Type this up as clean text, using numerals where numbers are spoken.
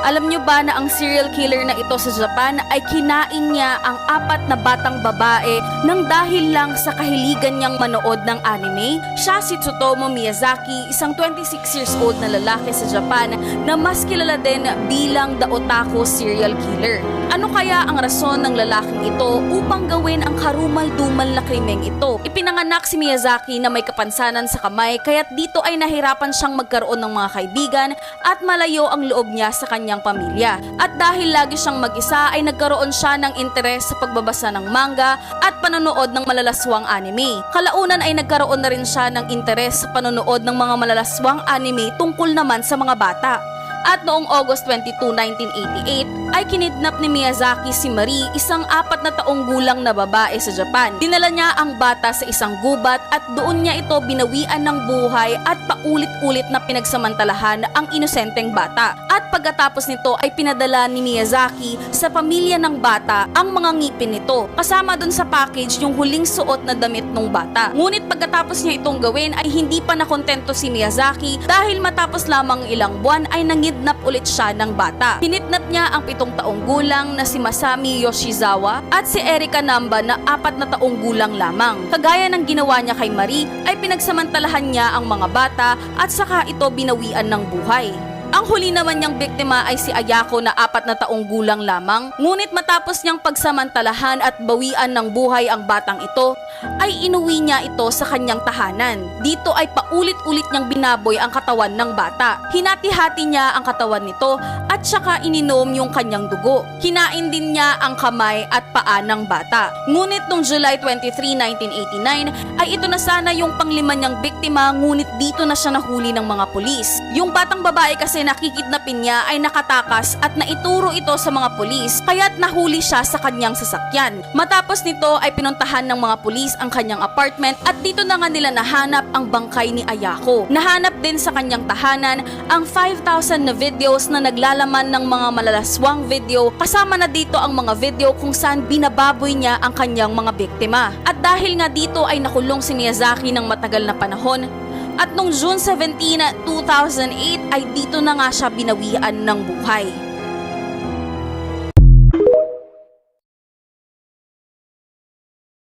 Alam nyo ba na ang serial killer na ito sa Japan ay kinain niya ang 4 na batang babae nang dahil lang sa kahiligan niyang manood ng anime? Siya si Tsutomu Miyazaki, isang 26 years old na lalaki sa Japan na mas kilala din bilang the otaku serial killer. Ano kaya ang rason ng lalaking ito upang gawin ang karumal-dumal na krimeng ito? Ipinanganak si Miyazaki na may kapansanan sa kamay kaya't dito ay nahirapan siyang magkaroon ng mga kaibigan at malayo ang loob niya sa kanyang pamilya. At dahil lagi siyang mag-isa ay nagkaroon siya ng interes sa pagbabasa ng manga at panonood ng malalaswang anime. Kalaunan ay nagkaroon na rin siya ng interes sa panonood ng mga malalaswang anime tungkol naman sa mga bata. At noong August 22, 1988 ay kinidnap ni Miyazaki si Marie, isang 4 na taong gulang na babae sa Japan. Dinala niya ang bata sa isang gubat at doon niya ito binawian ng buhay at paulit-ulit na pinagsamantalahan ang inosenteng bata. At pagkatapos nito ay pinadala ni Miyazaki sa pamilya ng bata ang mga ngipin nito. Kasama dun sa package yung huling suot na damit ng bata. Ngunit pagkatapos niya itong gawin ay hindi pa nakontento si Miyazaki dahil matapos lamang ilang buwan ay nangidnap ulit siya ng bata. Hinidnap niya ang 7 taong gulang na si Masami Yoshizawa at si Erika Namba na 4 na taong gulang lamang. Kagaya ng ginawa niya kay Marie ay pinagsamantalahan niya ang mga bata at saka ito binawian ng buhay. Ang huli naman niyang biktima ay si Ayako na 4 na taong gulang lamang. Ngunit matapos niyang pagsamantalahan at bawian ng buhay ang batang ito, ay inuwi niya ito sa kanyang tahanan. Dito ay paulit-ulit niyang binaboy ang katawan ng bata. Hinati-hati niya ang katawan nito at saka ininom yung kanyang dugo. Kinain din niya ang kamay at paa ng bata. Ngunit noong July 23, 1989 ay ito na sana yung panglima niyang biktima, ngunit dito na siya nahuli ng mga pulis. Yung batang babae kasi nakikidnapin niya ay nakatakas at naituro ito sa mga pulis kaya't nahuli siya sa kanyang sasakyan. Matapos nito ay pinuntahan ng mga pulis ang kanyang apartment at dito na nga nila nahanap ang bangkay ni Ayako. Nahanap din sa kanyang tahanan ang 5,000 na videos na naglalaman ng mga malalaswang video, kasama na dito ang mga video kung saan binababoy niya ang kanyang mga biktima. At dahil nga dito ay nakulong si Miyazaki ng matagal na panahon. At noong June 17, 2008 ay dito na nga siya binawian ng buhay.